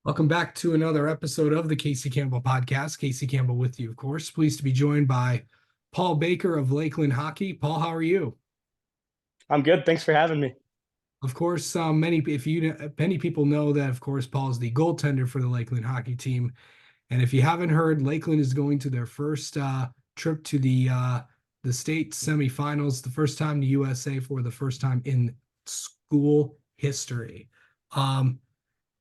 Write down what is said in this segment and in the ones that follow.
Welcome back to another episode of the Casey Campbell podcast. Casey Campbell with you, of course. Pleased to be joined by Paul Baker of Lakeland Hockey. Paul, how are you? I'm good. Thanks for having me. Of course, many people know that, of course, Paul is the goaltender for the Lakeland hockey team. And if you haven't heard, Lakeland is going to their first trip to the state semifinals, the first time to USA for the first time in school history. Um,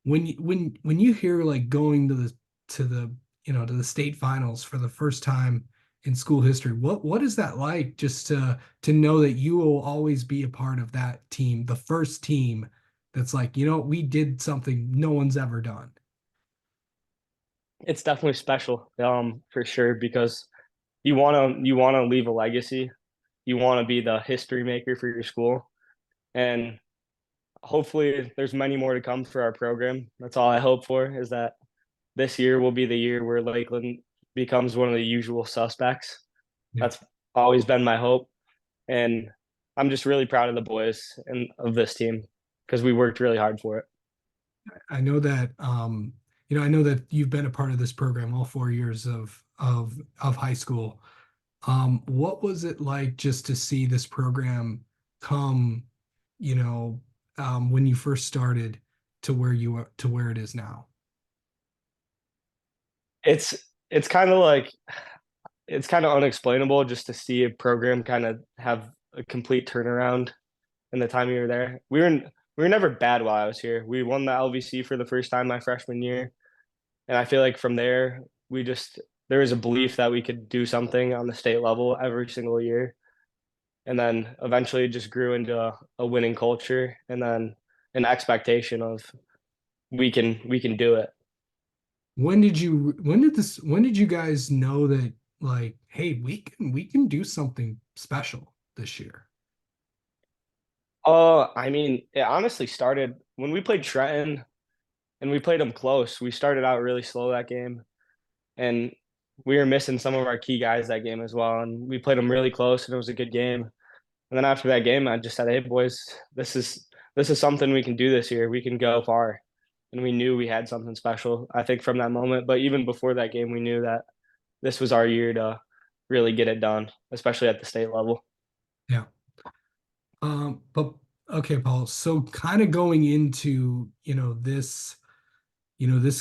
when you hear like going to the state finals for the first time in school history, what is that like, just to know that you will always be a part of that team, the first team that's like, we did something no one's ever done. It's definitely special, for sure, because you wanna leave a legacy. You want to be the history maker for your school, and hopefully, there's many more to come for our program. That's all I hope for is that this year will be the year where Lakeland becomes one of the usual suspects. Yeah. That's always been my hope, and I'm just really proud of the boys and of this team because we worked really hard for it. I know that you've been a part of this program all 4 years of high school. What was it like just to see this program come, you know, when you first started to where it is now? It's it's kind of like it's kind of unexplainable just to see a program kind of have a complete turnaround in the time you were there. We were never bad while I was here. We won the LVC for the first time my freshman year, and I feel like from there we just there was a belief that we could do something on the state level every single year, and then eventually it just grew into a winning culture, and then an expectation of we can do it. When did you guys know that, like, hey, we can do something special this year? I mean, it honestly started when we played Trenton and we played them close. We started out really slow that game, and we were missing some of our key guys that game as well. And we played them really close, and it was a good game. And then after that game, I just said, "Hey, boys, this is something we can do this year. We can go far." And we knew we had something special. I think from that moment, but even before that game, we knew that this was our year to really get it done, especially at the state level. Yeah. But okay, Paul. So kind of going into, this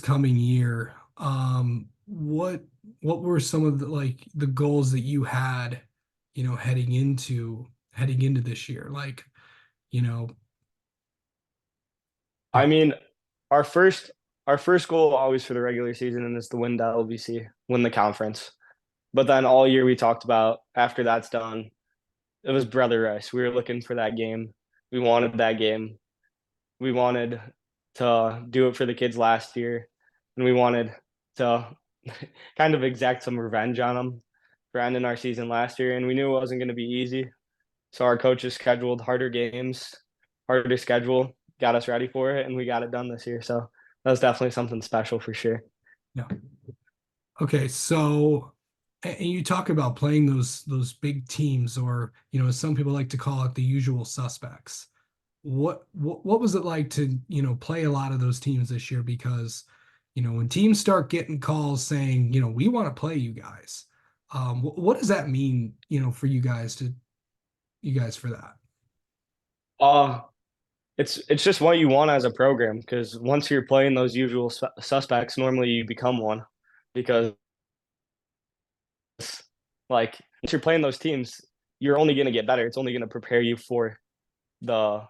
coming year, what were some of the goals that you had, heading into this year? Like, you know, I yeah, mean, our first our first goal always for the regular season and is to win the LVC, win the conference. But then all year we talked about after that's done, it was brother rice. We were looking for that game. We wanted that game. We wanted to do it for the kids last year, and we wanted to kind of exact some revenge on them for ending our season last year. And we knew it wasn't going to be easy. So our coaches scheduled harder games, harder schedule, got us ready for it, and we got it done this year. So that was definitely something special for sure. yeah. Okay, so and you talk about playing those big teams, or as some people like to call it, the usual suspects. What was it like to, play a lot of those teams this year? Because, when teams start getting calls saying, we want to play you guys, what does that mean, for you guys for that? Uh, it's just what you want as a program because once you're playing those usual suspects, normally you become one because like once you're playing those teams, you're only going to get better. It's only going to prepare you for the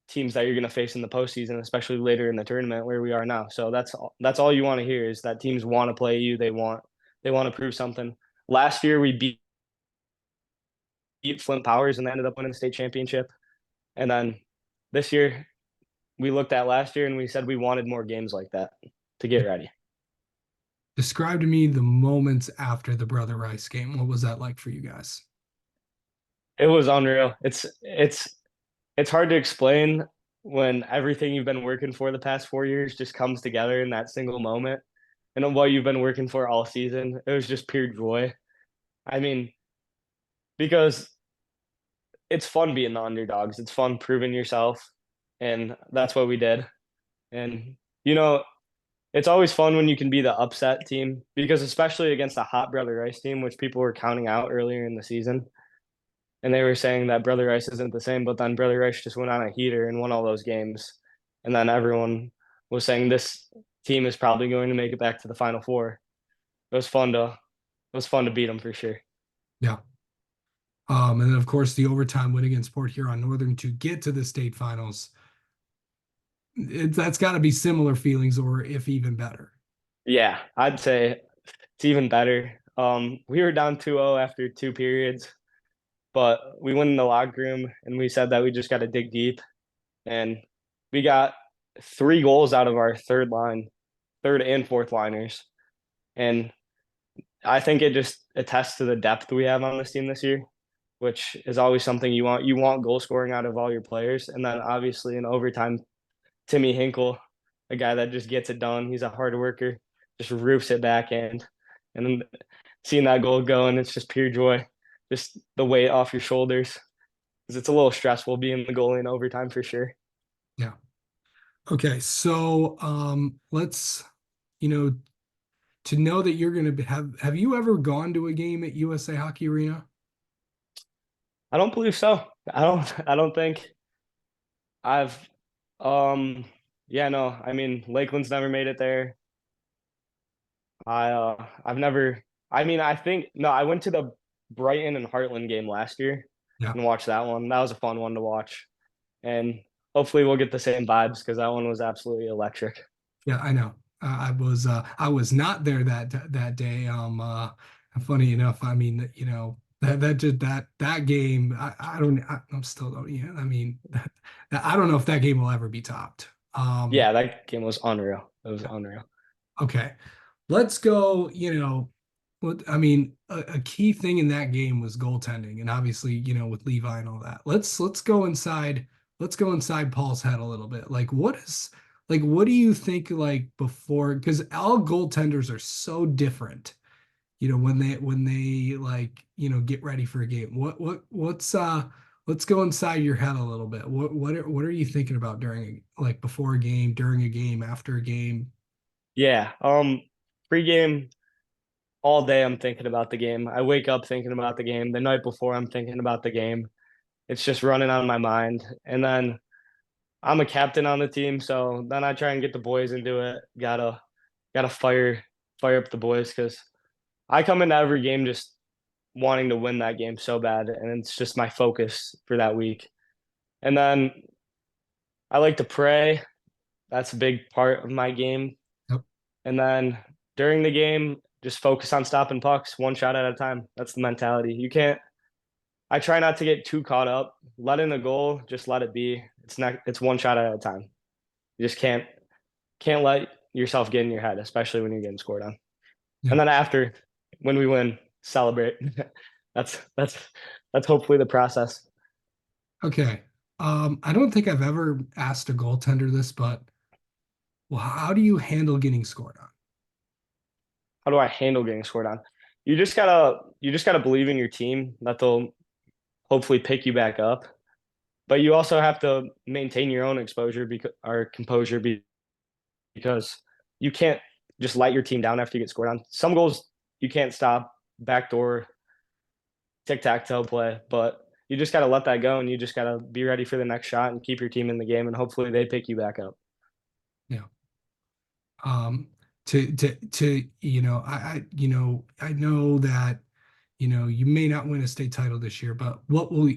teams that you're going to face in the postseason, especially later in the tournament where we are now. So that's all you want to hear is that teams want to play you. They want to prove something. Last year we beat Flint Powers and they ended up winning the state championship. And then this year we looked at last year and we said we wanted more games like that to get ready. Describe to me the moments after the Brother Rice game. What was that like for you guys? It was unreal. It's hard to explain when everything you've been working for the past 4 years just comes together in that single moment. And what you've been working for all season, it was just pure joy. I mean, because it's fun being the underdogs. It's fun proving yourself, and that's what we did. And it's always fun when you can be the upset team because especially against a hot Brother Rice team, which people were counting out earlier in the season, and they were saying that Brother Rice isn't the same, but then Brother Rice just went on a heater and won all those games, and then everyone was saying this team is probably going to make it back to the Final Four. It was fun to it was fun to beat them for sure. Yeah. And then of course the overtime win against Port Huron Northern to get to the state finals. That's got to be similar feelings, or if even better. Yeah, I'd say it's even better. We were down 2-0 after two periods, but we went in the locker room and we said that we just got to dig deep, and we got three goals out of our third line, third and fourth liners, and I think it just attests to the depth we have on this team this year, which is always something you want. You want goal scoring out of all your players, and then obviously in overtime, Timmy Hinkle, a guy that just gets it done. He's a hard worker, just roofs it backhand, and then seeing that goal go, and it's just pure joy, just the weight off your shoulders, because it's a little stressful being the goalie in overtime for sure. Yeah. Okay. So let's, you know, to know that you're going to have you ever gone to a game at USA Hockey Arena? I don't believe so. I don't think I've yeah, no. I mean, Lakeland's never made it there. I've never I mean, I think no, I went to the Brighton and Heartland game last year Yeah. and watched that one. That was a fun one to watch. And hopefully we'll get the same vibes because that one was absolutely electric. Yeah, I know. I was not there that day. Funny enough, I mean, that game. I'm still don't. Yeah, I mean, I don't know if that game will ever be topped. Yeah, that game was unreal. It was unreal. Okay, let's go. I mean, a key thing in that game was goaltending, and obviously, with Levi and all that. Let's go inside. Let's go inside Paul's head a little bit. What do you think before? Because all goaltenders are so different. When they get ready for a game. Let's go inside your head a little bit. What are you thinking about during before a game, during a game, after a game? Yeah. Pre-game all day I'm thinking about the game. I wake up thinking about the game. The night before I'm thinking about the game. It's just running on my mind. And then I'm a captain on the team, so then I try and get the boys into it. Gotta fire up the boys because I come into every game just wanting to win that game so bad, and it's just my focus for that week. And then I like to pray. That's a big part of my game. Yep. And then during the game, just focus on stopping pucks one shot at a time. That's the mentality. You can't I try not to get too caught up. Let in a goal, just let it be. It's one shot at a time. You just can't let yourself get in your head, especially when you're getting scored on. Yeah. And then after, when we win, celebrate. that's that's that's hopefully the process. Okay. I don't think I've ever asked a goaltender this, but well, how do you handle getting scored on? How do I handle getting scored on? You just gotta believe in your team that they'll hopefully pick you back up. But you also have to maintain your own exposure or composure because you can't just let your team down after you get scored on. Some goals you can't stop, backdoor, tic tac toe play, but you just got to let that go and you just got to be ready for the next shot and keep your team in the game and hopefully they pick you back up. Yeah. Um, I know that, you may not win a state title this year, but what will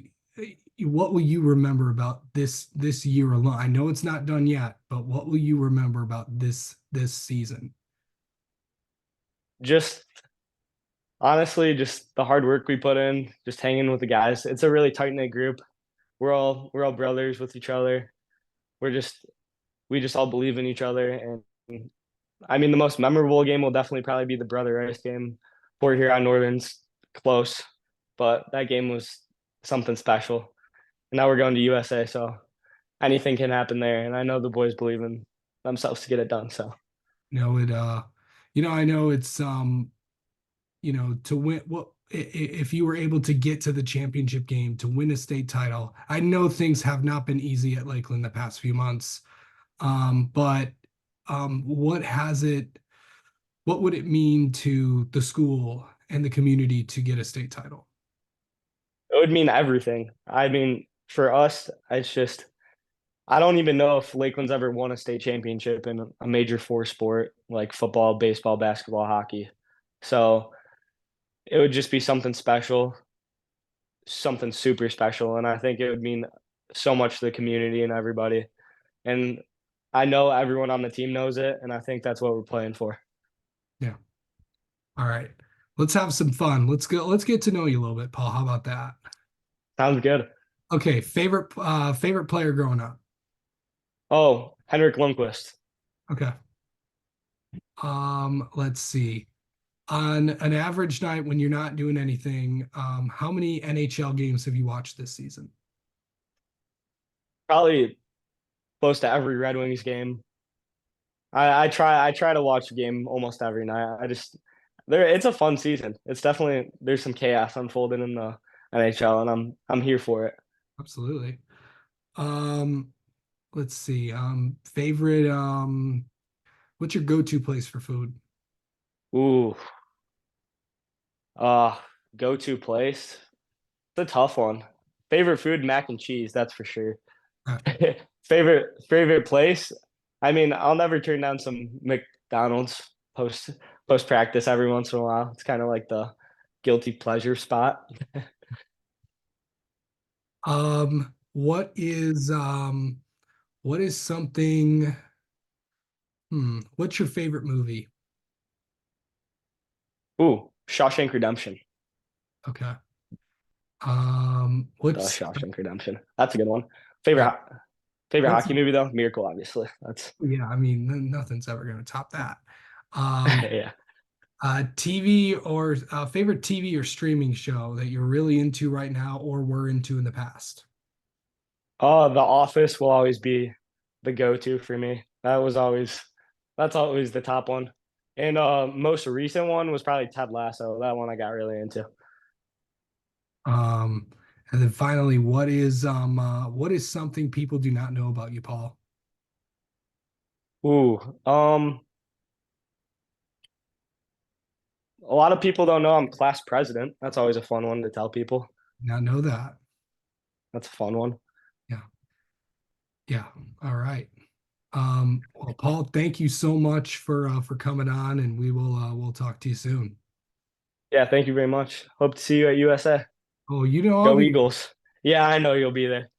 you remember about this year alone? I know it's not done yet, but what will you remember about this season? Just honestly, just the hard work we put in, just hanging with the guys. It's a really tight knit group. We're all brothers with each other. We're just we just all believe in each other. And I mean, the most memorable game will definitely probably be the Brother Rice game. Port Huron Northern's close, but that game was something special. And now we're going to USA, so anything can happen there. And I know the boys believe in themselves to get it done. So I know it's to win if you were able to get to the championship game to win a state title. I know things have not been easy at Lakeland the past few months. But what has it, what would it mean to the school and the community to get a state title? It would mean everything. I mean, for us, it's just I don't even know if Lakeland's ever won a state championship in a major four sport like football, baseball, basketball, hockey. So it would just be something special, something super special. And I think it would mean so much to the community and everybody. And I know everyone on the team knows it. And I think that's what we're playing for. Yeah. All right. Let's have some fun. Let's go. Let's get to know you a little bit, Paul. How about that? Sounds good. Okay. Favorite player growing up. Oh, Henrik Lundqvist. Okay. Let's see. On an average night when you're not doing anything, how many NHL games have you watched this season? Probably close to every Red Wings game. I try to watch a game almost every night. I just there it's a fun season. It's definitely there's some chaos unfolding in the NHL and I'm here for it. Absolutely. Um, let's see. Favorite, what's your go-to place for food? Ooh. Uh Go-to place. It's a tough one. Favorite food, mac and cheese, that's for sure. Uh, Favorite place. I mean, I'll never turn down some McDonald's post post practice every once in a while. It's kind of like the guilty pleasure spot. what is something, what's your favorite movie? Ooh, Shawshank Redemption. Okay. The What's Shawshank Redemption. That's a good one. yeah, Favorite that's hockey movie though? Miracle, obviously. That's yeah, I mean, nothing's ever going to top that. Um, yeah. TV or favorite TV or streaming show that you're really into right now or were into in the past? The Office will always be the go-to for me. That's always the top one. And most recent one was probably Ted Lasso. That one I got really into. Um, and then finally, what is something people do not know about you, Paul? Ooh, a lot of people don't know I'm class president. That's always a fun one to tell people. Not know that. That's a fun one. Yeah. Yeah. All right. Well, Paul, thank you so much for coming on, and we'll talk to you soon. Yeah, thank you very much. Hope to see you at USA. Oh, you know I'll Go be Eagles. Yeah, I know you'll be there.